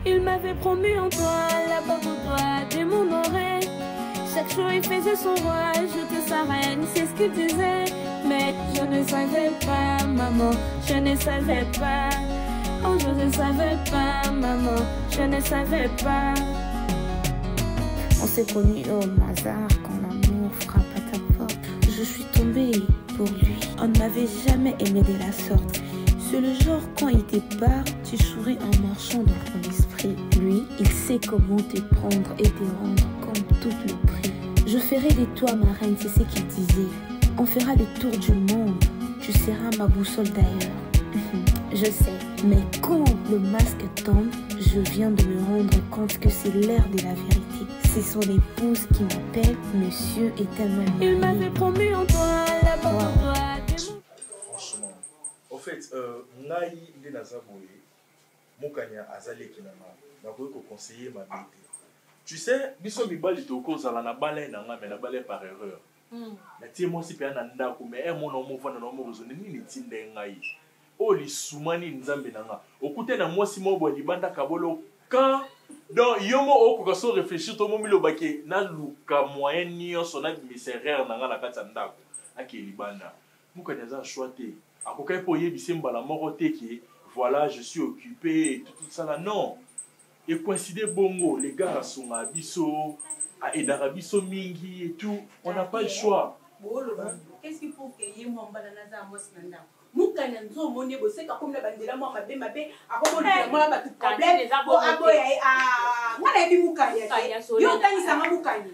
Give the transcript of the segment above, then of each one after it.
Il m'avait promu en toi, là-bas pour toi, de mon oreille. Chaque jour il faisait son roi, j'étais sa reine, c'est ce qu'il disait. Mais je ne savais pas, maman, je ne savais pas. Oh, je ne savais pas, maman, je ne savais pas. On s'est connus au hasard quand l'amour frappe à ta porte. Je suis tombée pour lui. On ne m'avait jamais aimé de la sorte. C'est le genre quand il te part, tu souris en marchant dans ton esprit. Lui, il sait comment te prendre et te rendre comme tout le prix. Je ferai de toi ma reine, c'est ce qu'il disait. On fera le tour du monde, tu seras ma boussole d'ailleurs. Je sais, mais quand le masque tombe, je viens de me rendre compte que c'est l'heure de la vérité. C'est son épouse qui m'appelle, monsieur est un homme. Il m'avait promu en toi, là-bas pour toi. Franchement, au fait, ngai nde nazaboye, mokanya azali kinama, nakoye ko conseiller ma bête. Tu sais, biso mibali toko zala na balai na nga, mais na balai par erreur. Na tie mo si pe na ndako, mais un mon omo vana no mo rozone ni tinde ngai. O li sumani nzambe na nga. Okute na mo si mo bo libanda kabolo quand donc yomo okoka so réfléchir to mo milo bake na luka moyen nyonso na misérère na nga na kati ya ndako. Ake libanda. Mokanya za choité. Akoka po yebise mbala moko te ki voilà, je suis occupé et tout ça là non. Et coïncider bongo, les gars sont à Bisso, à Edarabiso Mingi et tout, on n'a pas le choix. Qu'est-ce qu'il faut que y ait mon bananaza à Mosnanda? Moukanya nzo moné bossé comme la bandela moi ma bé à comment moi ma tout problème bon aboya ah moi la bi moukanya yo tani sama moukanya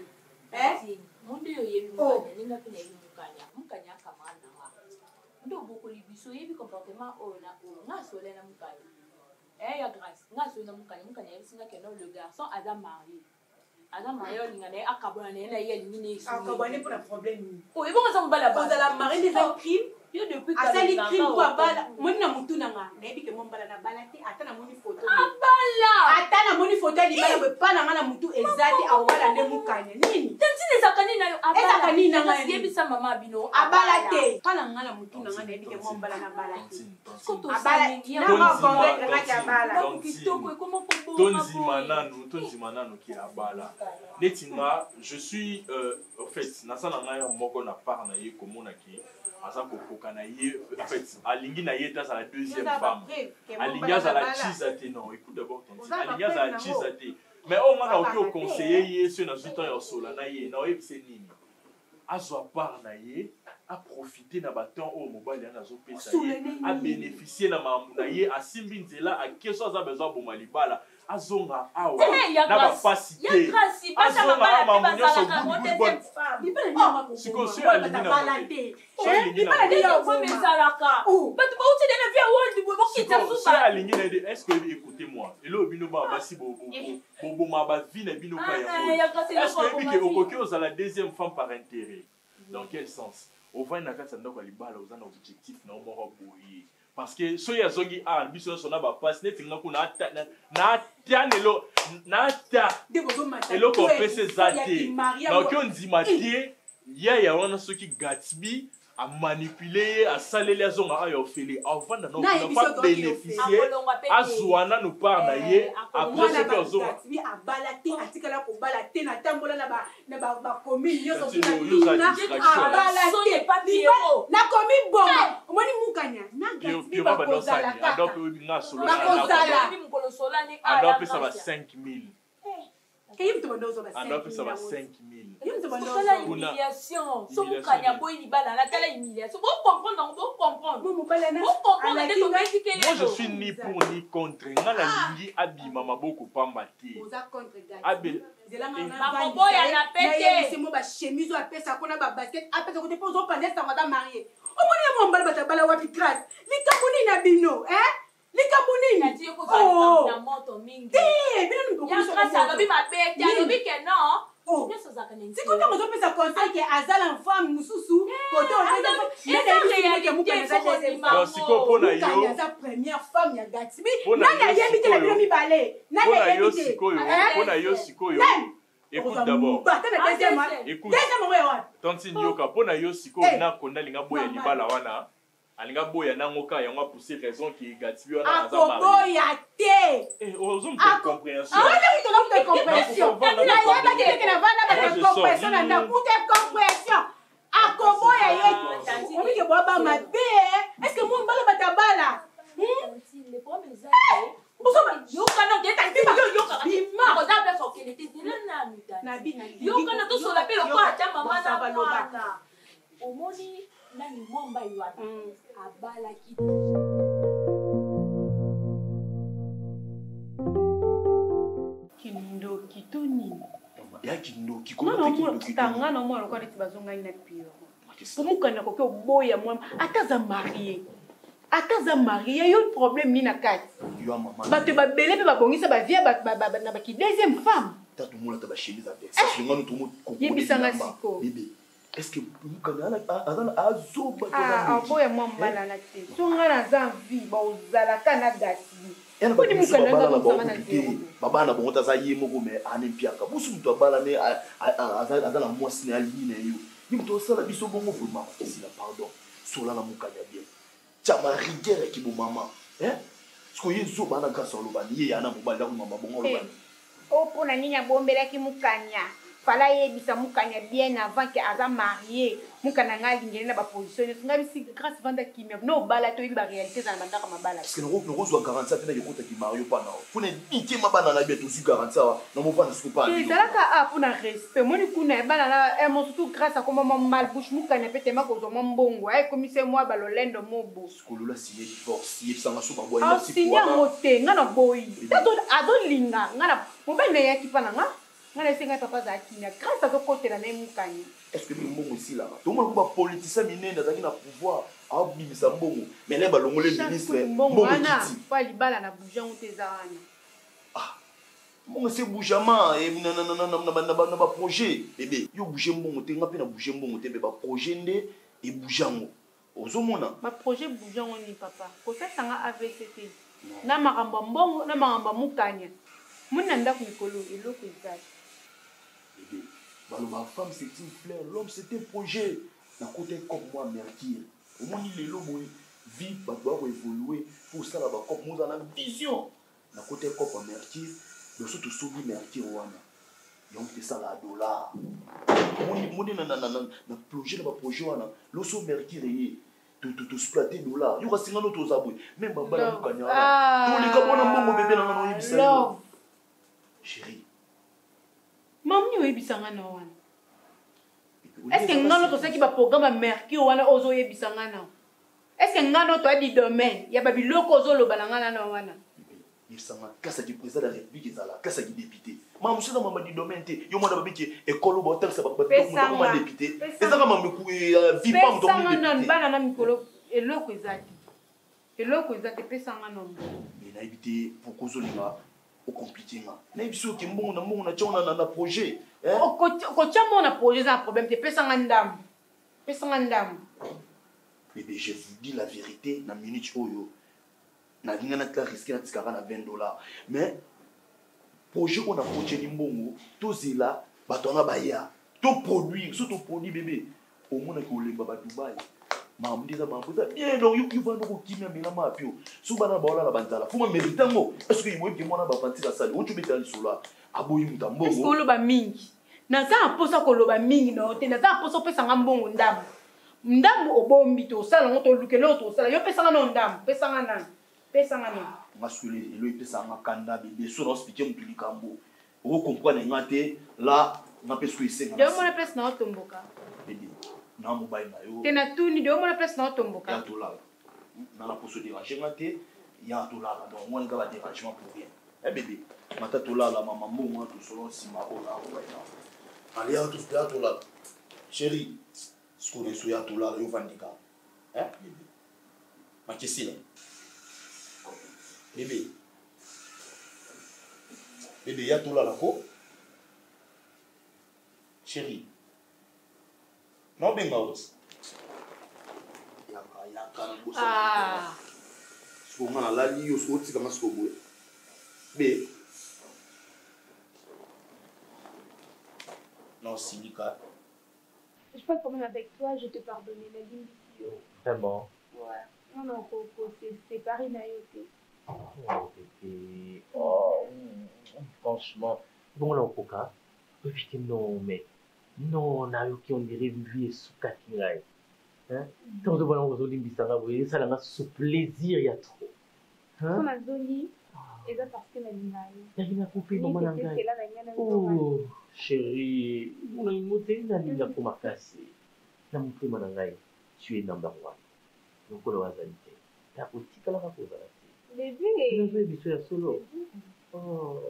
mon dieu yebi moukanya ninga pina yebi moukanya kamana ndo boko libiso yebi comportement na nga solé na moukanya ya grâce nga solé na moukanya yebi singa que non le garçon a marié Adam marié lingane akabona na ye lingine akabona pour un problème oh ils vont ensemble bala bala la marié des crimes yo depuis que ça les crimes quoi bala monna mutu na nga na yebi que mon bala na bala te atana moni photo bala atana moni photo li bala be pa na nga na mutu exact a wala ne mukanya nini tantine zakani na yo abala zakani na nga yebi sa mama bino abala te pa na nga na mutu na nga na yebi que mon bala na bala te abala na nga convaincre nga ki abala kitoko comment tonzi manano ki abala netinga je suis en fait nasala nga moko na part na ye komona ki asa kokoka na ye en fait alingi na ye ta la deuxième femme alingi za la chizate non écoute d'abord tonzi alingi za la chizate mais au moins na au conseiller ye sur na zuto ya sola na ye na yebise nini azwa part na ye a profiter na baton au mobile ya nazo pesa ye a bénéficier na mamu na ye asimbi nzela a keso aza besoin bo malibala azonga awa na ba facilité azonga mamu nyoso good siko sio alingi na balate bibala de yo fo mesalaka but ba uti de na via world bo kita suba sio alingi na de est-ce que écoutez-moi elo bino ba basi bo ma ba vie na bino ka ya est-ce que okoki oza la deuxième femme par intérêt dans quel sens au va na kati ndako libala oza na objectif na moko boye parce que so ya zongi a biso so na ba passe ne tinga ku na tianelo na ta elo ko pese zate na ko ndima tie ya wana soki Gatsby a manipuler a salele azonga ayo fele avant na pas bénéficier azwana no par na ye après ce que azonga Gatsby a balate atikala ko balate na tambola na ba commune yo so na balate pas Pierrot na commune bomba omoni mukanya na Gatsby ba ko zala ka donc nga solo na mukolo solani alors ça va 5000 Kayim to bandozo ba 5 alors ça va 5000 Yim to bandozo la humiliation so mukanya boy ni bala na tala humiliation vous comprendre vous comprenez moi je suis ni pour ni contre nga la lingi abima maboko pamba te oza contre abel boya na pete c'est mo ba chemise a pesa kona ba basket a pesa ko te pozo pendant ça madame mariée o moni mo mbala bata bala wapi grâce likabuni na bino likabuni na tie ko za na moto mingi bino ni ko so ça lobi mabete lobi que non c'est quand on a fait ça conseil que azal en femme mususu côté on est que mukanya siko pona yo sa première femme ya Gatsby nana yebite na bino mibale nana yebite pona yo sikoyo écoute d'abord écoute tantine yoka pona yo siko na konda linga boya libala wana alinga boya nango ka yango pousser raison qui gati wana akoboya te ozo me compréhension te compréhension compréhension na ndakute compréhension akoboya ye omike boaba mabe est-ce que moi mbala batabala le problème est omoni nani mwamba yoana abalaki kindoki to nini ya kindoki tanga na mwana kwa neti bazongai na pio pomukana koke oboya mwana ataza marié yo problème ni na kati bato babele mpe babongisa bavie na baki deuxième femme yebisanga siko est-ce que aboya mwa mbalana te so nga naza vie baozalaka na gasi babana bongo taza ye moko me ane mpiaka busu mutu abalane aza na mwasi na alingi na yo ye mutu osala biso bongo vraimen makisila pardon solala mokanya bien tiama rigueur ki bomama siko ye zoba na grâce olobani ye yana mobali akomama bongo olobani o mpona nini abombelaki mokanya fala yebisa mukanya bien avant que aza marié mukana nga lingeli na baposition nga bisi grâce vanda kimia no bala to iba réalité za bandaka mabala parce que no zo garantie tena yekota ki mario pa na fune iti mabana na beto zu garantie na mo vanda siko pa ezalaka a pona respect moni kuna bana na mo surtout grâce à comment mal bouche mukanya pete mako zo mbongo ay commissaire moi balolendo mobo skolola signé divorce yebisanga so baboy na signé moté nga na boy adolinga nga na mobile yaki pa na nga ngana esenga papa za akina grâce à tokotela na mukanya est-ce que mbongo isila to mona ko ba politicien minene azaki na pouvoir abimisa mbongo mais les balongole ministre mbongo ana pa libala na bougeon tezana mbongo c'est bougement et na ba projet bébé yo bouger mbongo te nga pe na bouger mbongo te be ba projet nde et bougeango ozomona ba projet bougeango ni papa ko sanga AVCT na makamba mbongo na makamba mukanya muna ndako mikolo eloko ezali ma femme c'est une fleur, l'homme c'est un projet. Na côté comme moi mercure. Au moins il est l'homme vie doit évoluer pour ça là comme nous dans la vision. Na côté comme mercure, le surtout soubi mercure wana. Donc c'est ça la dollar. Mon na projet na projet wana, le so mercure yi tout splater dollar. Yo ka singa no to zabwe. Même baba la mukanya. To le kabona mbongo bébé na no yibisa. Chérie. Mamni oyebisanga na wana est-ce que ngano to saki ba programme mercure wana ozo yebisanga na est-ce que ngano to adi domaine ya babiloko ozo lobalanga na wana yebisanga kasa du président de la république ezala kasa du député mamu sina mama di domaine te yo mona babiki école bo tel sa ba ba député ezaka mamu ku vipa mto député non bana na mikolo eloko ezati pesanga non na ibité pour kozolinga au compliqué na biso ke mbongo na tshona na projet ko tshamo na projet za problème te pesanga ndam bébé je vous dis la vérité na minute oyo na linga na tla risquer na tikara na $20 mais projet on a projet ni mbongo to zela batona baya to produire surtout produit bébé au monde ko lemba ba Dubai mamdiza mambuza bien donc you va no kimia mena mapio subana baola la banzala fuma meritango est-ce que yimwe kimona ba pantira sali on tubeta lisola aboyi mutambo est-ce que loba mingi naza aposa ko loba mingi no te naza aposa pesa ngambongo ndambo obombi to sala ngoto lukelo to sala yo pesa ngano ndambo pesa ngano masule elo pesa ngakanda bébé so no expliquer mutuli kambo o comprendre ngate là na pesko isenga yo mona pesa na otomboka bébé na mobile na yo tena tuni de omona place na otomboka ya tolala na la poso déranger ngate ya tolala donc moi nga ba dérangement pour rien bébé mata tolala mama mbongo to solo sima ola ola ali ya tolala chérie skole so ya tolala yo vandika bébé makisila bébé ya tolala ko chérie non benga os yaka na bosa so ngana la li yo so tika masko boy be non syndicat j'ai pas de problème avec toi, je te pardonne la limite. c'est bon Non, c'est pareil, Nayote. Oh, bébé. Oh, franchement. Bon, là, au coca. Putain, non, mais. Non, Nayoki, on dirait vie sous Katingaï. Hein? Quand on voit aujourd'hui, ça n'a ce plaisir, il y a trop. Hein? On a donné. Et ça parce que la ligne a coupé, maman Nangaï. Oh, chérie. On a une montée, la ligne a pour ma casser. La montée, maman Nangaï. Tu es number one. Donc, on a zalité. La politique, elle a pas posé la tête. Bébé, tu es solo. Oh.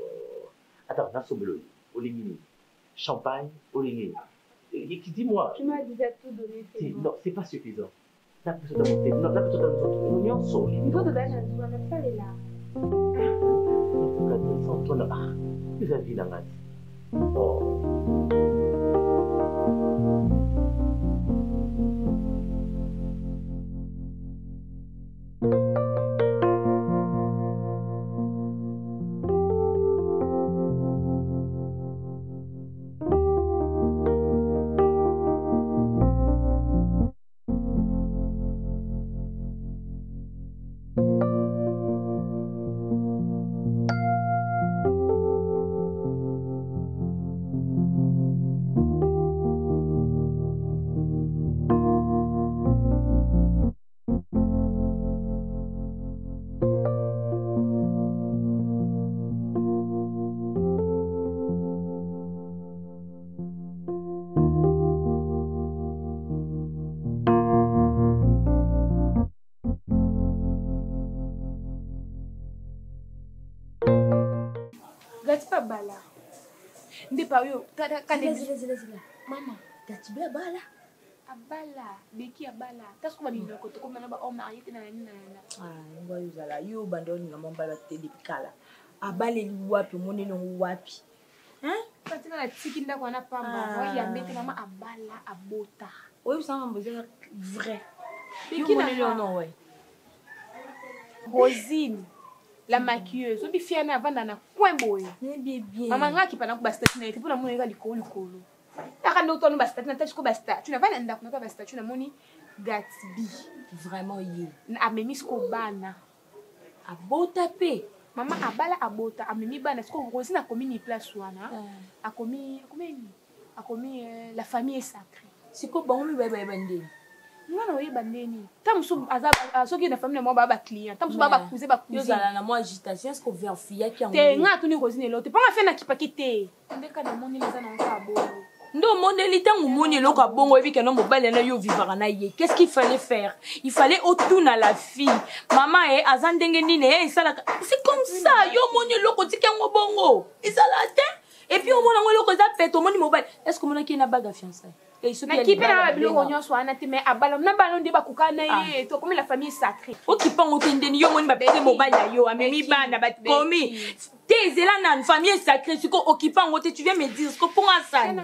Attends, on a bleu. Oligini. Champagne, oligini. Dis-moi. Tu m'as déjà tout donné. Non, c'est pas suffisant. La personne de monter. Non, la personne de monter. On y en sort. Il faut te donner un soin. La salle est là. Vous avez la main. Oh. Bala. Ndepa yo zila. Mama, gatibe abala. Abala, beki abala. Tasko ba nino ko to ko mana ba o marié te na nina. Ngwa yo zala yo bandoni nga mambala te dipikala. Abale li wapi moneno wapi. Hein? Katina la tiki ndako na pamba. Wa ya mbete mama abala abota. Oyo sama mboze vrai. Beki na non ouais. Rosine. La maquilleuse, obi fiana avanda na coin boy. Bien. Maman nga ki pana ko bastati na ete pona mona likolo. Taka ndo to no bastati na tati ko bastati. Tu na vana ndako na to bastati na moni Gatsby. Vraiment yé. Na amemi sko bana. Abota pe. Maman abala abota amemi bana sko Rosine na komi ni place wana. Akomi la famille est sacrée. Siko bango mi baba bande. Mwana oye bandeni. Tamusu azoki na famille mo baba client. Tamusu baba cousin ba cousin. Yo zala na moi agitation est-ce qu'on vient fiya ki en. Te nga tuni Rosine lo. Te pas faire na kipakite. Ndeka na moni leza na nka bongo. Ndo mondeli tangu moni lo ka bongo ebi kana mobale na yo vivara na ye. Qu'est-ce qu'il fallait faire? Il fallait autourner la fille. Maman azandenge nine sala. C'est comme ça. Yo moni lo ko tikango bongo. Isala te. Et puis au mona ngolo ko za peto moni mobile. Est-ce que mona ki na baga fiançailles? Na kipe na biloko nyonso wana te mais abala na balo nde bakukana ye to comme la famille sacrée. Okipango tendeni yo moni bapese mobile yo amemi bana batkomi. Tezela na famille sacrée siko okipango te tu viens me dire ce que pour ça. Hein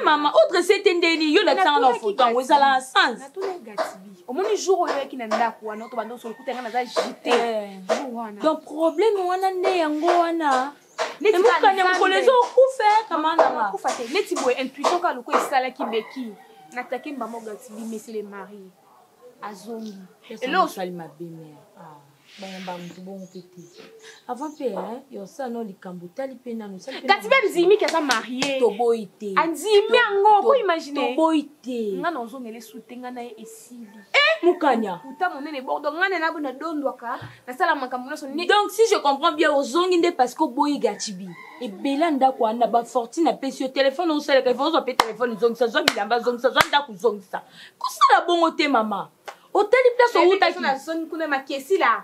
maman, autre c'est tendeni yo la tanga na photo ngo ezala sens. Na to na Gatsby. Au moni jour oyo ki na ndako wana to bando so kutenga na za jité. Donc problème wana ne yango wana. Neti mukanya mukolezo okufe kamana nga okufate neti boye intuition ka loko esala ki beki na take mbamo Gatsby mais c'est le mari azongi et là on ma belle-mère ba mtu bon petit avant père yo ça non likambo tali pena no sala Gatsby nzimi ki asa marié to boité anzimi ngo ko imaginer to boité nga no zongele soutenga na esili mukanya uta monene bordo ngane na bona dondwaka na sala makambo so donc si je comprends bien ozongi nde parce que boyi Gatsby et belanda ko anda ba fortune na pesi téléphone on sala téléphone zo pe téléphone zong sa zo bilamba zong sa zo ndaku zong sa ko sala bongo te mama hôtel place où ta na zone kuna makesi la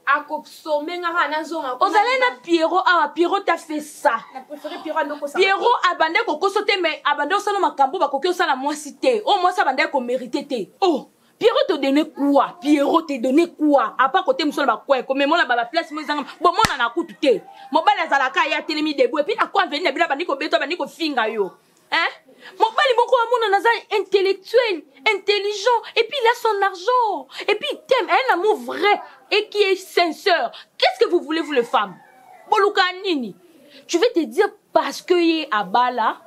akopsomenga kana zonga ozalé na Pierrot Pierrot t'a fait ça na préféré Pierrot ndoko ça Pierrot abandé ko kosote mais abandé osala makambo ba koki osala moi cité au moins ça bandé ko mérité te oh Pierrot te donné quoi? Pierrot te donné quoi? À part côté monsieur ba quoi? Comme moi la ba place moi zanga bon moi na kutu te. Mo bala zalaka ya telemi debout et puis na quoi venir bila bandi ko beto bandi ko finga yo. Hein? Mon bali moko amona naza intellectuel, intelligent et puis il a son argent et puis il t'aime un amour vrai et qui est sincère. Qu'est-ce que vous voulez vous les femmes? Boluka nini? Je vais te dire parce que y a bala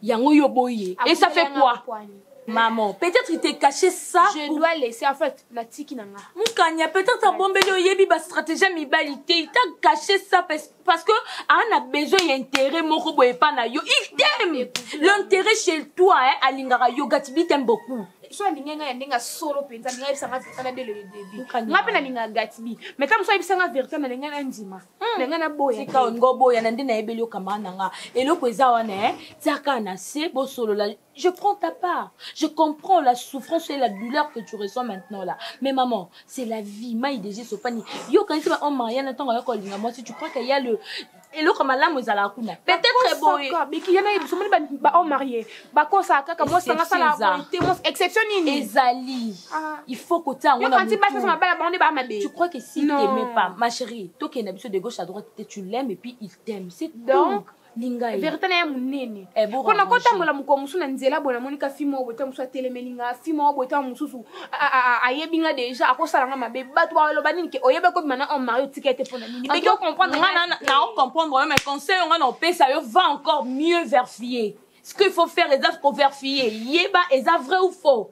yango yo boye et ça fait quoi? Maman, peut-être il t'est caché ça. Je dois laisser, en fait, la tiki nanga. Moukanya, peut-être un bon bébé, il y a une stratégie mibalité. Il t'a caché ça parce que on a besoin d'intérêt, mon robot et pas na yo. Il t'aime. L'intérêt chez toi, hein, à l'ingara yo, Gatibi t'aime beaucoup. Soit l'inga n'inga solo penza, l'inga ibisanga verta dès le début. Nga pena l'inga Gatibi. Mais comme soit ibisanga verta na l'inga ndima. L'inga na boya. C'est quand on go boya, nande na ebeli yo kamana nga. Et le kweza wana, hein, tiaka na se bo solo la. Je prends ta part. Je comprends la souffrance et la douleur que tu ressens maintenant là. Mais maman, c'est la vie. Maï déjà sopani. Yo quand tu vas en mariage, n'attends pas qu'on moi si tu crois qu'il y a le et l'autre malam aux alakuna. Peut-être bon. Mais qu'il y en a ils sont même pas en marié. Ba ko ça ka moi ça ça la exception ni. Ezali. Il faut que tu aies on a dit pas ça ba bande ba mabe. Tu crois que si t'aimais pas ma chérie, toi qui es habitué de gauche à droite, tu l'aimes et puis il t'aime. C'est donc linga vérité na munene kona kotambola muko musu na nzela bona monika fimo bota musu atelemelinga fimo bota mususu ayebinga déjà akosalanga mabe batu ba loba nini ke oyebe ko mana on mari tikete pona nini mais on comprendre na on comprendre mais conseil on a pesa yo va encore mieux vérifier ce qu'il faut faire les affaires vérifier yeba est vrai ou faux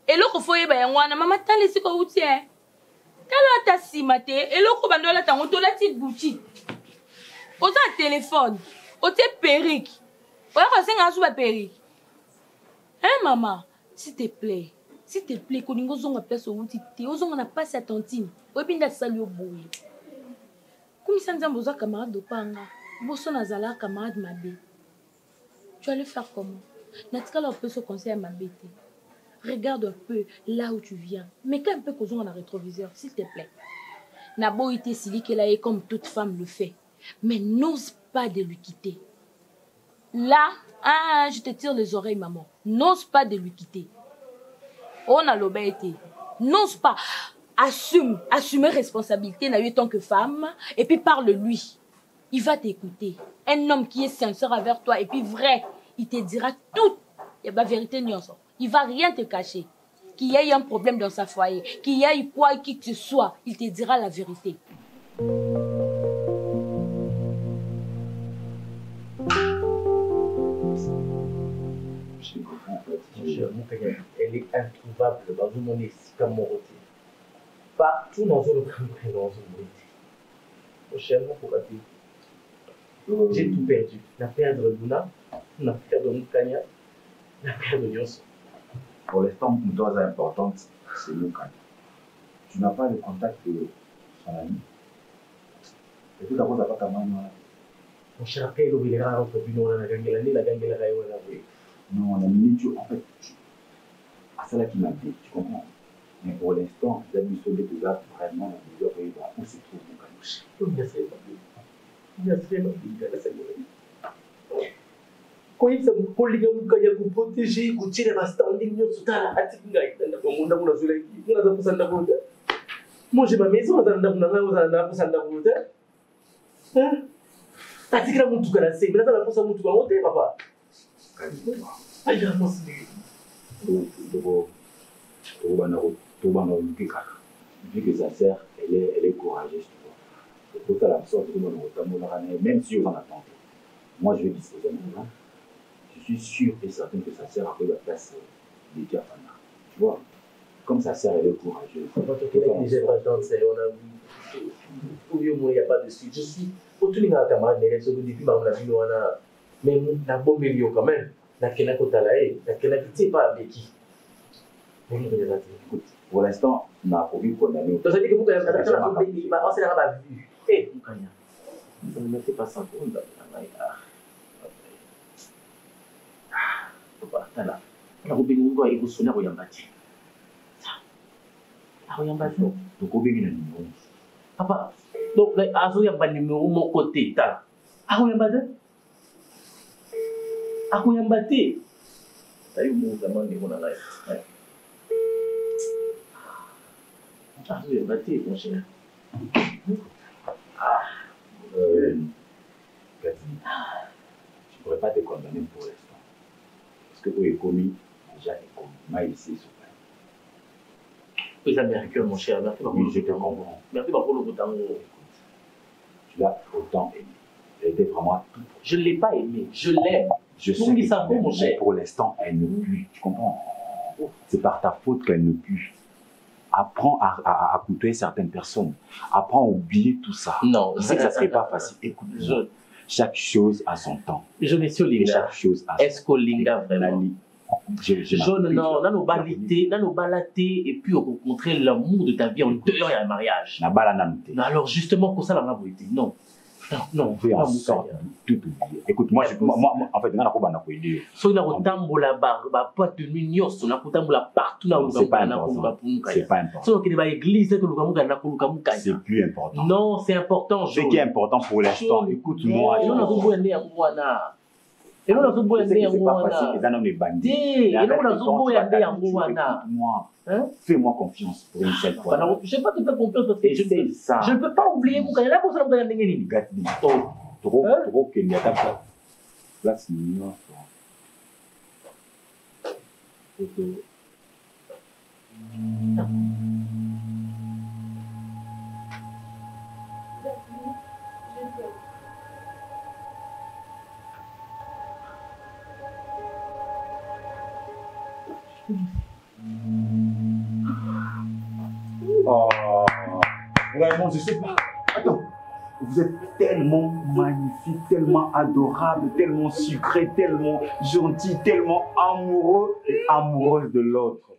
et l'autre faut yeba yangwana mama tali siko utie tala ta simate et l'autre bandola tango to la petite boutique oza téléphone ote perruque. Oya ko senga suba perruque. Hein maman, s'il te plaît, koningo zonga place outi te, ozonga na passe attentive. Oyebinda sali oboye. Comme ça nzambo za camarade dopanga, boso na zala camarade mabe. Tu vas le faire comment? Natika la peut se conseiller mabe te. Regarde un peu là où tu viens. Mais quand un peu kozonga na rétroviseur, s'il te plaît. Na boité sili que là est comme toute femme le fait. Mais n'ose pas de lui quitter. Là, je te tire les oreilles, maman. N'ose pas de lui quitter. On a l'obéité. N'ose pas. Assumer responsabilité n'a eu tant que femme. Et puis parle-lui. Il va t'écouter. Un homme qui est sincère envers toi et puis vrai, il te dira tout. Et la vérité, il va rien te cacher. Qu'il y ait un problème dans sa foyer, qu'il y ait quoi, qui que ce soit, il te dira la vérité. Elle est introuvable dans une monnaie comme mon côté. Partout dans une autre dans une monnaie. Prochainement, pour dire. J'ai tout perdu. La perdre Luna, la perdre Moukanya, la perdre Nyonso. Pour l'instant, une dose importante, c'est Moukanya. Tu n'as pas le contact de son ami. Et tout d'abord, tu n'as pas ta main. Mon cher Kay, il est rare entre nous, on a gagné l'année, la gagné la rayon. Non, on a mis tu en fait. C'est là qui m'a dit, tu comprends. Mais pour l'instant, vous avez sauvé des gars vraiment dans les oreilles où se trouve mon canouche. Il y a très quand il s'est collé pour protéger, pour tirer la standing, tout à la moi j'ai ma maison, on a atikira muntu kana sei mina tala posa muntu wangote papa ayi ramosi vu que sa sœur elle est courageuse tu vois pour la sorte de même si on en attend moi je vais disposer de moi je suis sûr et certain que sa sœur a pris la place de Diafana tu vois comme sa sœur elle est courageuse déjà pas dans c'est on a vu pour lui moi il y a pas de suite je suis autour de la camarade mais les autres depuis ma vie on a mais la bombe milieu quand même la kena kotalae la kena qui pas avec qui pour l'instant on a envie qu'on a mis donc ça dit que vous avez la bombe on s'est là bas vu eh Moukanya vous ne mettez pas 100 secondes papa tala la bombe ngo iko sona ko yambati ako yambati to ko bengi na numéro papa donc azo yamba numéro mon côté ta ako yambati aku yang batik. Saya umur zaman ni pun nak lain. Aku yang batik maksudnya. Cathy, je ne pourrais pas te condamner pour l'instant. Parce que tu es commis, déjà est commis. Moi ici, c'est vrai. Oui, ça mérite mon cher. Merci beaucoup. Oui, je te comprends. Merci beaucoup pour le temps. Tu l'as autant aimé. Elle était vraiment tout. Je ne l'ai pas aimé. Je l'aime. Je sais que mais pour l'instant, elle ne plus. Tu comprends? C'est par ta faute qu'elle ne put. Apprends à côtoyer certaines personnes. Apprends à oublier tout ça. Non. Je sais que ça ne serait pas facile. Écoute, chaque chose a son temps. Je ne suis Linga. Chaque chose a son temps. Est-ce que Linga vraiment? Non, dans nos balatés et puis rencontrer l'amour de ta vie en dehors et un mariage. Alors justement, pour ça, la vérité. Non. Non, fais en sorte de tout oublier. Écoute, moi, en fait, on a pas idée. So na kotambola ba pas tenu nyonso na kotambola partout na c'est pas important. C'est pas important. So que ba église que nous na koluka mukanya. C'est plus important. Non, c'est important. Ce qui est important pour l'instant, écoute-moi. Et nous na zoboyende ya mwana. Et nous na zoboyende ya mwana. Et dans les bandits. Et nous na zoboyende ya mwana. Fais-moi confiance pour une seule fois. Je ne peux pas te faire confiance parce que je ne peux pas oublier mon candidat pour ça. Trop qu'il n'y a pas place. Oh, vraiment, je sais pas. Attends, vous êtes tellement magnifique, tellement adorable, tellement sucré, tellement gentil, tellement amoureux et amoureuse de l'autre.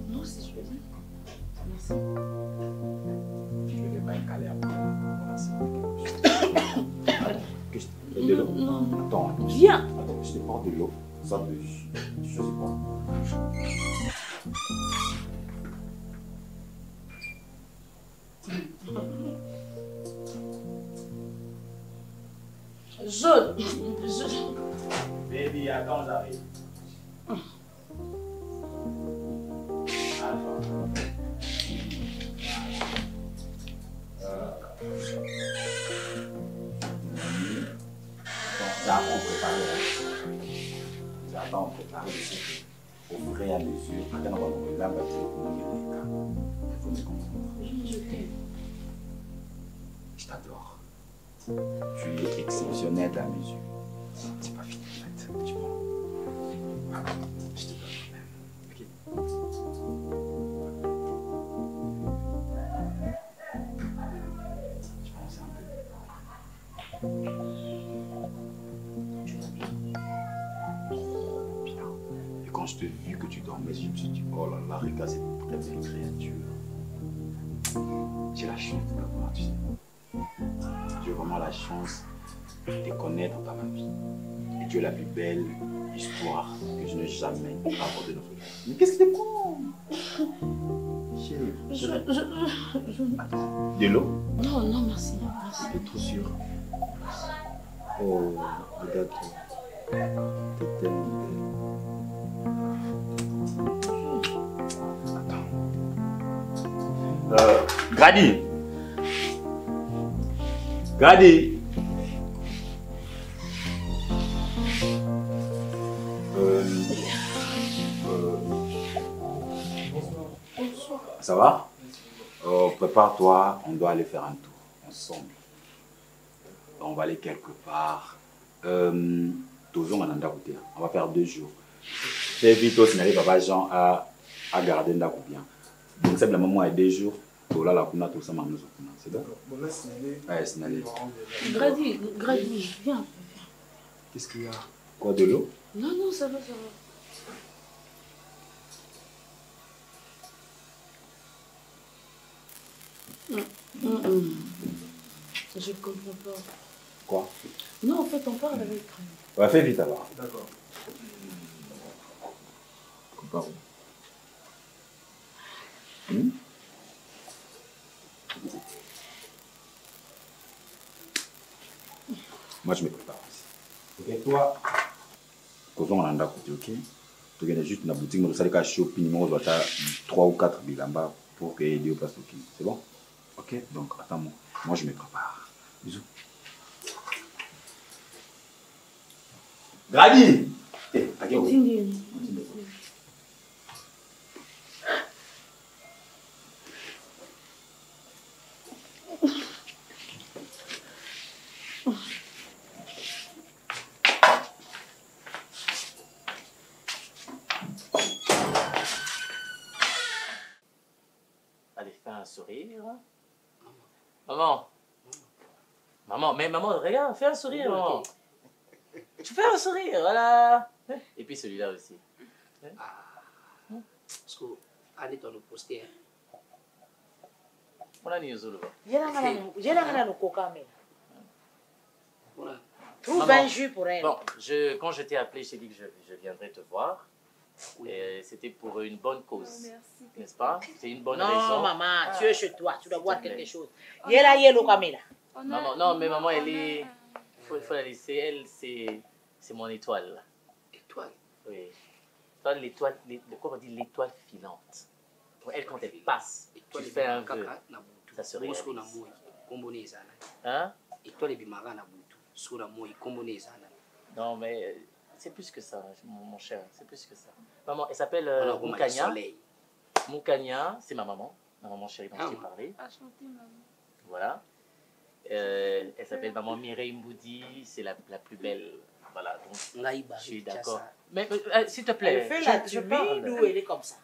Non, c'est joli. Merci. Je ne vais pas caler après. De l'eau. Non. Attends. Viens. Attends, je te porte de l'eau. Ça de je sais pas. Jaune. Baby, attends, j'arrive. J'attends préparer le secret. Au fur et à mesure, quand on va me la battre, il faut me comprendre. Je t'aime. Je t'adore. Tu es exceptionnel à mes yeux. C'est pas fini en fait. Tu vois. Voilà. Je te donne quand même. Ok. Je pense un peu. Tu vas bien. Bien. Et quand je t'ai vu que tu dormais, je me suis dit, oh là là, regarde cette très belle créature. J'ai la chance de l'avoir, tu sais. J'ai vraiment la chance de te connaître dans ma vie. Et tu es la plus belle histoire que je n'ai jamais abordée dans ce monde. Mais qu'est-ce que tu prends? Chérie, Attends, de l'eau? Non, non, merci. Merci. Tu es trop sûre? Oh, regarde-toi. Grady. Grady. Ça va? Prépare-toi, on doit aller faire un tour ensemble. On va aller quelque part. Toujours en Andarouté. On va faire 2 jours. C'est vite aussi, n'arrive pas Jean à garder Ndako bien. Donc c'est le moment où 2 jours. Là, la kuna tout ça, c'est bon? Bon, là, signaler. Ouais, signaler. Grady, viens. Qu'est-ce qu'il y a? Quoi, de l'eau? Non, non, ça va. Je comprends pas. Quoi? Non, en fait, on parle avec. Ouais, fais vite alors. D'accord. Pardon. Moi, je me prépare aussi. Ok, toi? Quand on a côté, ok? Tu viens juste dans la boutique, mais tu as shopping, on doit 3 ou 4 bilamba pour que les deux passent au king. C'est bon? Ok, donc attends-moi. Moi, je me prépare. Bisous. Grady! Eh, à qui? Allez, fais un sourire. Maman. Maman, mais maman, regarde, fais un sourire, maman. Tu fais un sourire, voilà. Et puis celui-là aussi. Parce que, allez, tu as posté. On a mis au zoo. J'ai la coca, mais. Voilà. Trouve un jus pour elle. Bon, quand je t'ai appelé, j'ai dit que je viendrais te voir. Et c'était pour une bonne cause. N'est-ce pas? C'est une bonne raison. Non, maman, tu es chez toi, tu dois boire quelque chose. Yellow Camilla. Maman, non, mais maman, elle est. Il faut la laisser. Elle, c'est mon étoile. Étoile? Oui. Toi, l'étoile, comment on dit l'étoile filante. Elle, quand elle passe, tu fais un vœu. Ça se réalise. Hein? Non, mais c'est plus que ça, mon cher. C'est plus que ça. Maman, elle s'appelle Moukania. Moukania, c'est ma maman chérie dont je t'ai parlé. Enchantée, maman. Voilà. Elle s'appelle maman Mireille Mboudi, c'est la plus belle. Voilà, donc je suis d'accord. Mais s'il te plaît, Elle fait la timide ou elle est comme ça?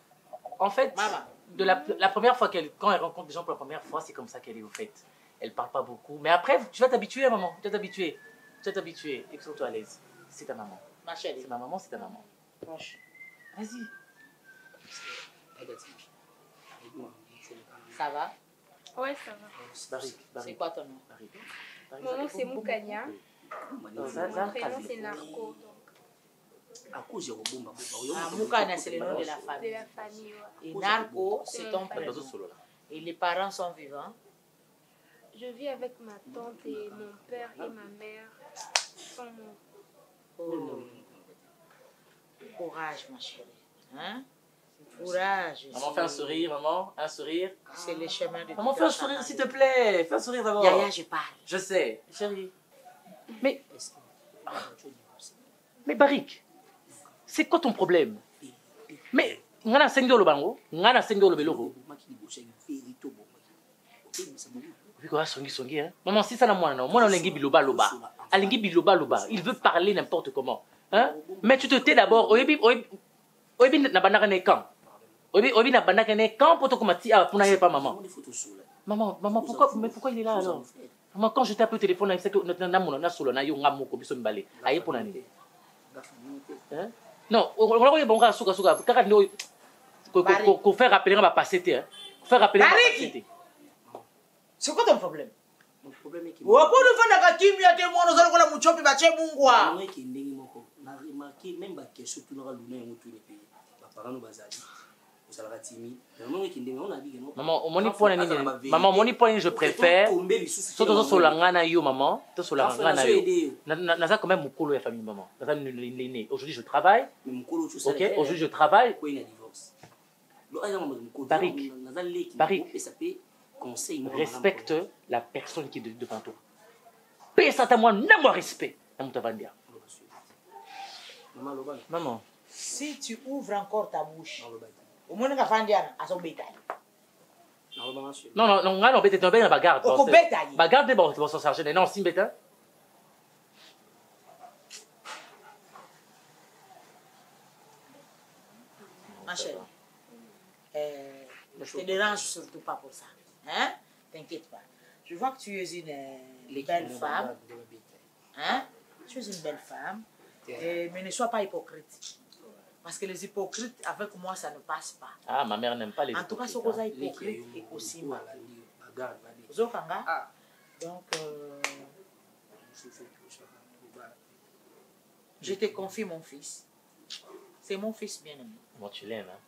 En fait, maman. La première fois quand elle rencontre des gens pour la première fois, c'est comme ça qu'elle est au fait. Elle parle pas beaucoup. Mais après, tu vas t'habituer, maman. Tu vas t'habituer. Tu vas t'habituer. Et sens-toi à l'aise. C'est ta maman. Ma chérie. C'est ma maman, c'est ta maman. Proche. Vas-y. Ça va? Ouais, ça va. C'est quoi ton nom? Mon nom, c'est Moukania. Mon prénom, c'est Narco. Moukania, c'est le nom de la De famille. la famille, ouais. Et Narco, c'est ton prénom. Et les parents sont vivants? Je vis avec ma tante et mon père et ma mère sont morts. Oh. Courage, ma chérie. Hein? Courage. Maman, fais un sourire, maman. Un sourire. C'est le chemin de Maman, fais un sourire, s'il te plaît. Fais un sourire d'abord. Yaya, je parle. Je sais. Chérie. Mais Barik, c'est quoi ton problème? Mais, ngana sengi olo bango, ngana sengi olo beloko. Songi, hein? Maman, si ça n'a moi, non. Moi, on lengi biloba loba. Alengi biloba loba. Il veut parler n'importe comment. Hein? Mais tu te tais d'abord. Oyebi na banaka ne quand? Oyebi na banaka ne quand pour te commander à pour n'aller pas maman. Maman, pourquoi il est là alors? Maman, quand je tape au téléphone, c'est que notre amour n'a solo na yo ngamo ko biso mbale. Aye pour nani? Hein? Non, on a bon gars souka. Car no ko faire rappeler va passer hein. Faire rappeler va passer. C'est quoi ton problème? Mon problème est que Maman, mon point je préfère. Surtout sur la ngana yo maman, tout sur la ngana yo. Naza quand même mukolo ya famille maman. Naza l'aîné. Aujourd'hui je travaille. OK, aujourd'hui je travaille. Barik. Barik. Respecte la personne qui est devant toi. Paye ça à moi, n'aime-moi respect. Maman. Si tu ouvres encore ta bouche, au moins tu vas dire à son bétail. Non, non, bétail, tu vas bagarre. Au bétail. Bagarre, tu vas s'en charger. Non, si bétail. Ma chérie, ne te dérange surtout pas pour ça. Hein? T'inquiète pas. Je vois que tu es une belle femme. Hein? Tu es une belle femme. Mais ne sois pas hypocrite. Parce que les hypocrites, avec moi, ça ne passe pas. Ah, ma mère n'aime pas les hypocrites. En tout cas, ce qu'on a hypocrite est aussi mal. Donc, je te confie mon fils. C'est mon fils bien-aimé. Moi, tu l'aimes, hein?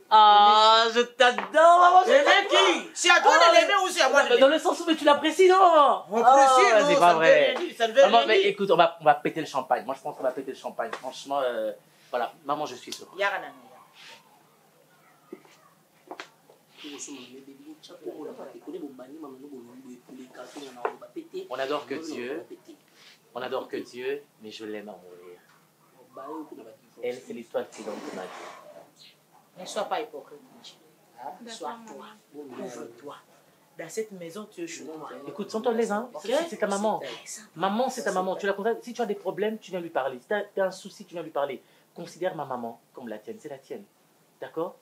Ah, je t'adore, maman. Aimer qui? C'est à toi de l'aimer ou c'est à moi de l'aimer? Dans le sens où tu l'apprécies, non? On apprécie, non? C'est pas vrai. Maman, mais écoute, on va péter le champagne. Moi, je pense qu'on va péter le champagne. Franchement, voilà. Maman, je suis sûr. On adore que Dieu. On adore que Dieu, mais je l'aime à mourir. Elle, c'est l'histoire qui donne de ma vie. Ne sois pas hypocrite, sois toi, ouvre-toi. Dans cette maison, tu es chez toi. Écoute, sens-toi l'aise, hein? C'est ta maman. Maman, c'est ta maman. Tu la contactes. Si tu as des problèmes, tu viens lui parler. Si tu as un souci, tu viens lui parler. Considère ma maman comme la tienne. C'est la tienne. D'accord?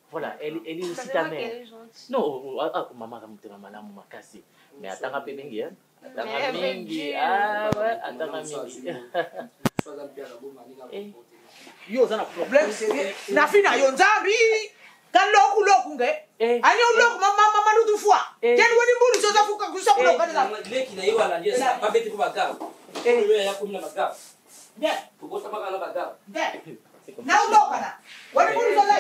Voilà, elle est aussi ta mère. Non, maman, maman m'a cassé. Mais attends un peu, hein? Attends un peu. Ah ouais, attends un peu. Yo, ça n'a problème, c'est na fina yo nzambi kan loku nge ani loku mama lutu fois ken woni mbulu so za fuka kusa kulo kana leki na yo ala ndia sa pa beti ko bagao yo ya ko mina bagao bien ko bosa magala bagao bien na loku kana woni mbulu so za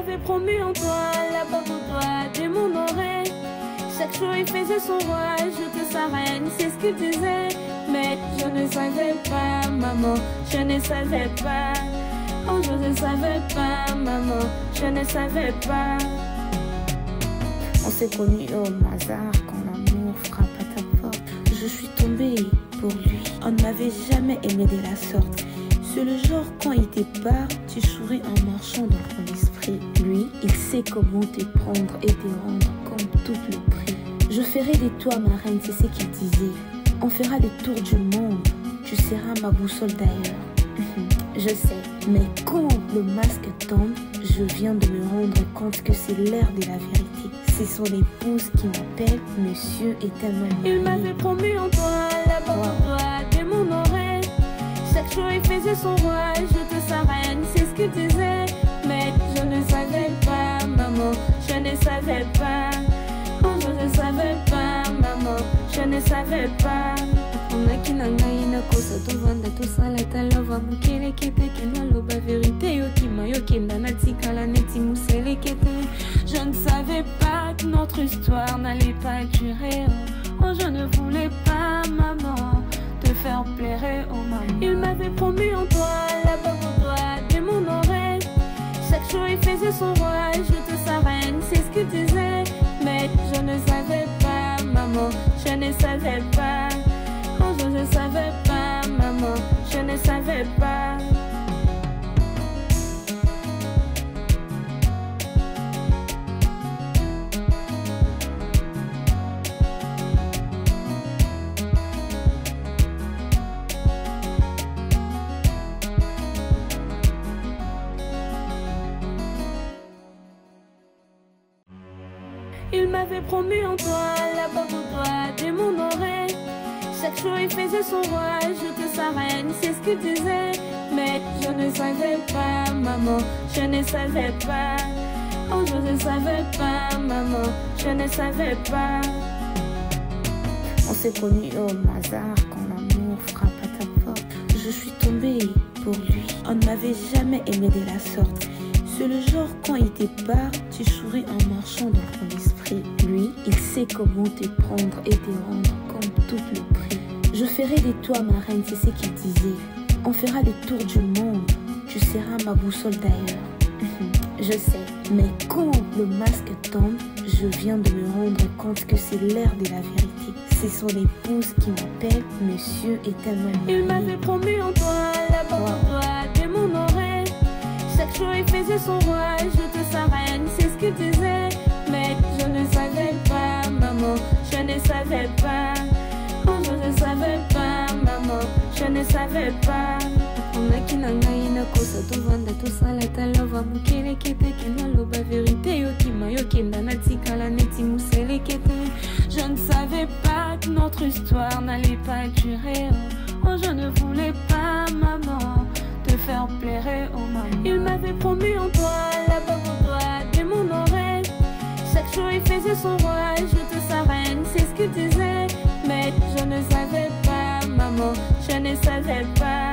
m'avait promis en toi, là-bas pour toi, dès mon oreille. Chaque jour il faisait son roi, je te sa reine, c'est ce qu'il disait. Mais je ne savais pas, maman, je ne savais pas. Oh, je ne savais pas, maman, je ne savais pas. On s'est connus au hasard quand l'amour frappe à ta porte. Je suis tombée pour lui. On ne m'avait jamais aimé de la sorte. C'est le genre quand il te part, tu souris en marchant dans ton esprit. Lui, il sait comment te prendre et te rendre comme tout le prix. Je ferai de toi ma reine, c'est ce qu'il disait. On fera le tour du monde, tu seras ma boussole d'ailleurs. Je sais, mais quand le masque tombe, je viens de me rendre compte que c'est l'heure de la vérité. C'est son épouse qui m'appelle, monsieur est un homme. Il m'avait promis en toi, là-bas pour toi, dès mon oreille. Chaque jour il faisait son roi, je te sa reine, c'est ce qu'il disait. Mais je ne savais pas, maman, je ne savais pas. Oh, je ne savais pas, maman, je ne savais pas. Onaki na ngai nakosa tovanda tosala talova mokelekete ke naloba vérité yokima yokenda natikala neti moselekete. Je ne savais pas que notre histoire n'allait pas durer. Oh, je ne voulais pas, maman, te faire plaire, oh maman. Il m'avait promis en toi, là-bas pour toi, dès mon oreille. Chaque jour il faisait son roi, je te sa reine, c'est ce qu'il disait. Mais je ne savais pas, maman, je ne savais pas. Oh, je ne savais pas, maman, je ne savais pas. Il m'avait promis en toi, là-bas pour toi, dès mon oreille. Chaque jour il faisait son roi, je te sa reine, c'est ce qu'il disait. Mais je ne savais pas, maman, je ne savais pas. Oh, je ne savais pas, maman, je ne savais pas. On s'est connus au hasard quand l'amour frappe à ta porte. Je suis tombée pour lui. On ne m'avait jamais aimé de la sorte. C'est le genre quand il te part, tu souris en marchant dans ton esprit. Lui, il sait comment te prendre et te rendre comme tout le prix. Je ferai de toi ma reine, c'est ce qu'il disait. On fera le tour du monde, tu seras ma boussole d'ailleurs. Je sais, mais quand le masque tombe, je viens de me rendre compte que c'est l'heure de la vérité. C'est son épouse qui m'appelle, monsieur est un homme. Il m'avait promis en toi, là-bas pour toi, dès mon oreille. Chaque jour il faisait son roi, je te sa reine, c'est ce qu'il disait. Mais je ne savais pas, maman, je ne savais pas. Oh, je ne savais pas, maman, je ne savais pas. Onaki na ngai nakosa tovanda tosala talova mokelekete ke naloba vérité yokima yokenda natikala neti moselekete. Je ne savais pas que notre histoire n'allait pas durer. Oh, je ne voulais pas, maman, te faire plaire, oh maman. Il m'avait promis en toi, là-bas pour toi, dès mon oreille. Chaque jour il faisait son roi, je te sa reine, c'est ce qu'il disait. Mais je ne savais pas, maman, je ne savais pas.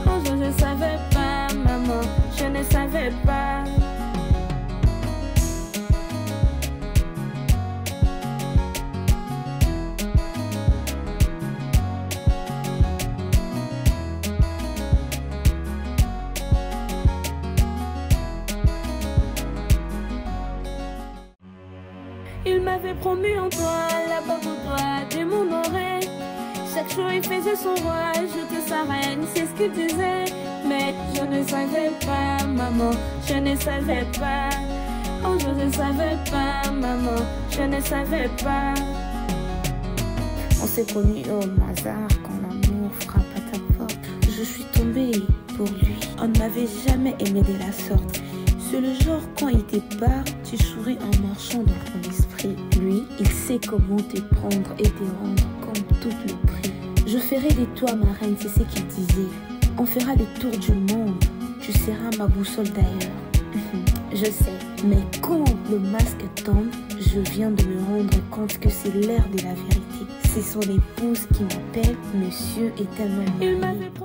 Oh, je ne savais pas, maman, je ne savais pas. Il m'avait promis en toi, là-bas pour toi, dès mon oreille. Chaque jour il faisait son roi, je te sa reine, c'est ce qu'il disait. Mais je ne savais pas, maman, je ne savais pas. Oh, je ne savais pas, maman, je ne savais pas. On s'est connus au hasard quand l'amour frappe à ta porte. Je suis tombée pour lui. On ne m'avait jamais aimé de la sorte. C'est le genre quand il te part, tu souris en marchant dans ton esprit. Lui, il sait comment te prendre et te rendre comme tout le prix. Je ferai de toi ma reine, c'est ce qu'il disait. On fera le tour du monde, tu seras ma boussole d'ailleurs. Je sais, mais quand le masque tombe, je viens de me rendre compte que c'est l'heure de la vérité. C'est son épouse qui m'appelle, monsieur est un homme. Il m'avait promis.